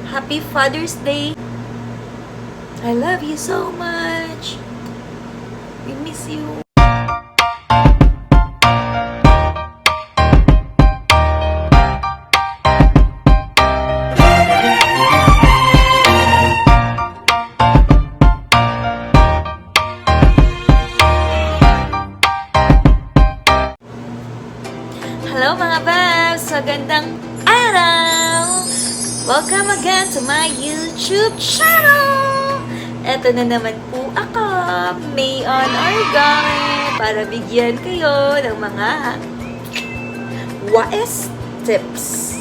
Happy Father's Day. I love you so much. We miss you. Hello mga babs! Magandang araw! Welcome again to my YouTube channel! Eto na naman po ako, May on Argame, para bigyan kayo ng mga wise tips.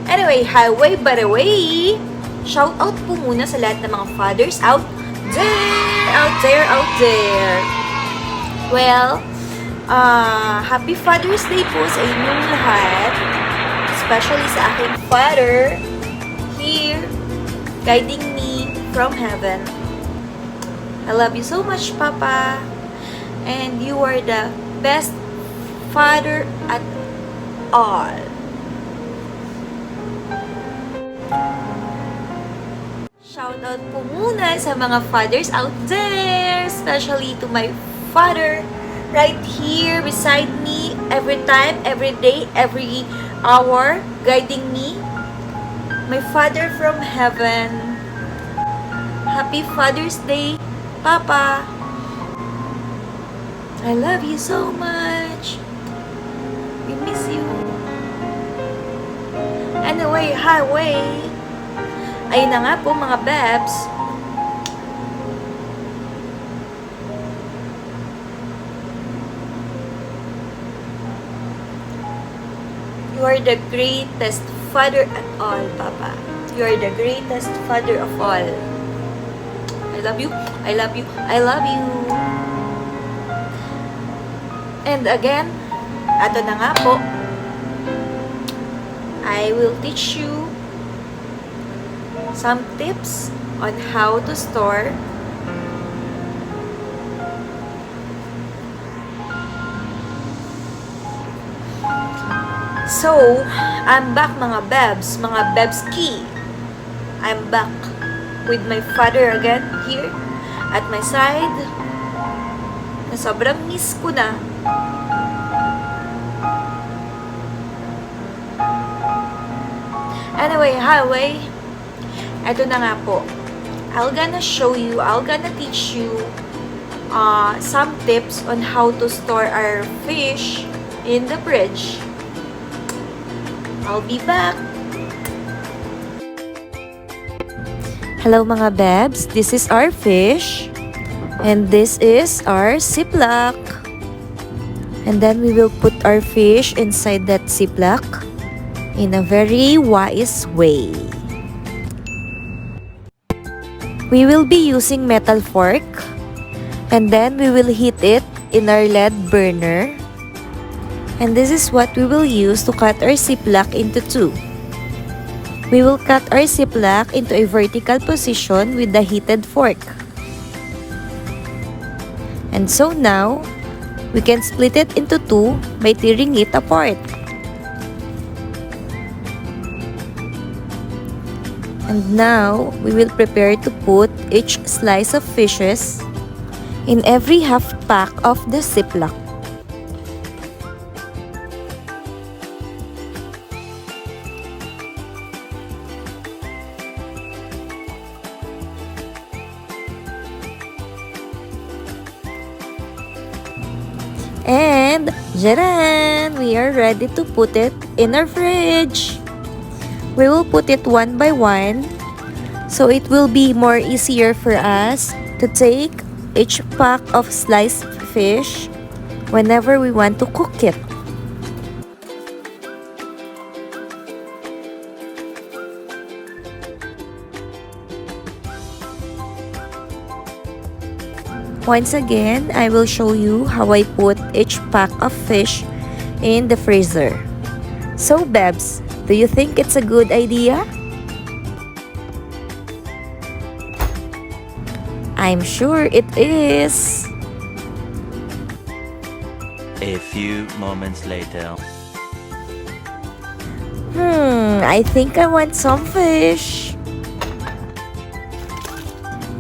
Anyway, highway by the way, shout out po muna sa lahat ng mga fathers out there. Well, Happy Father's Day po sa inyong lahat. Especially sa aking father here, guiding me from heaven. I love you so much, Papa. And you are the best father at all. Shout out po muna sa mga fathers out there, especially to my father right here beside me every time, every day, every hour, guiding me. My Father from heaven. Happy Father's Day, Papa. I love you so much. We miss you. Anyway, highway. Ayun na nga po mga babs. You are the greatest father at all, Papa. You are the greatest father of all. I love you. I love you. I love you. And again, ato na nga po. I will teach you some tips on how to store So, I'm back mga babs key. I'm back with my father again here at my side. Na sobrang miss ko na. Anyway, highway. Ito na nga po. I'll gonna teach you some tips on how to store our fish in the fridge. I'll be back. Hello mga babs, this is our fish and this is our ziplock. And then we will put our fish inside that ziplock in a very wise way. We will be using metal fork and then we will heat it in our lead burner. And this is what we will use to cut our ziplock into two. We will cut our ziplock into a vertical position with the heated fork. And so now, we can split it into two by tearing it apart. And now, we will prepare to put each slice of fishes in every half pack of the ziplock. And, jaran! We are ready to put it in our fridge. We will put it one by one, so it will be more easier for us to take each pack of sliced fish whenever we want to cook it. Once again, I will show you how I put each pack of fish in the freezer. So, babs, do you think it's a good idea? I'm sure it is. A few moments later. I think I want some fish.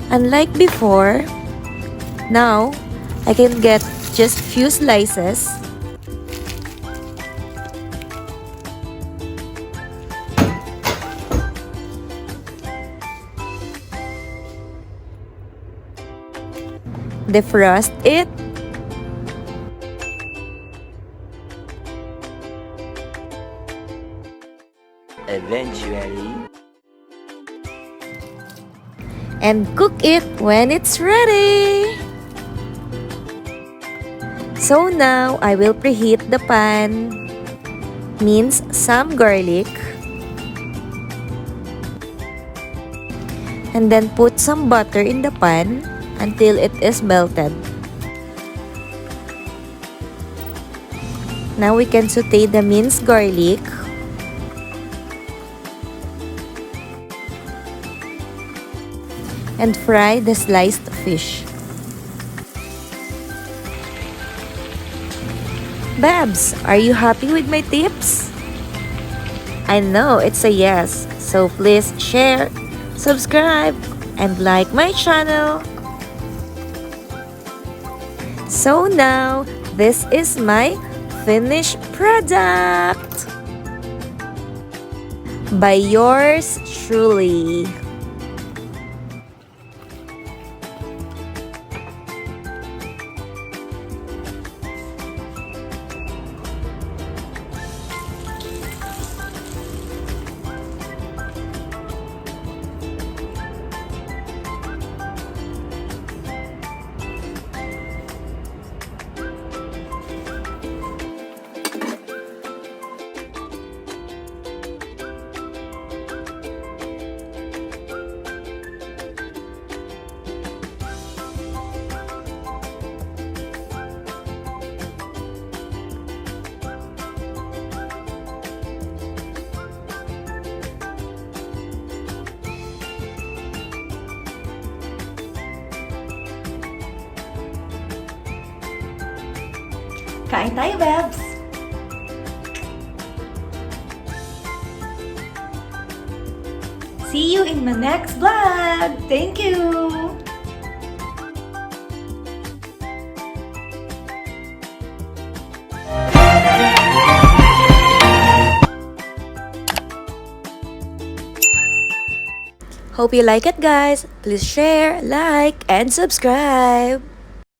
Unlike before, now I can get just few slices. Defrost it. Eventually. And cook it when it's ready. So now I will preheat the pan. Mince some garlic. And then put some butter in the pan until it is melted. Now we can saute the minced garlic. And fry the sliced fish. Babs, are you happy with my tips? I know it's a yes, so please share, subscribe, and like my channel. So now, this is my finished product by yours truly. Kain tayo, Babs! See you in my next vlog! Thank you! Hope you like it, guys. Please share, like, and subscribe.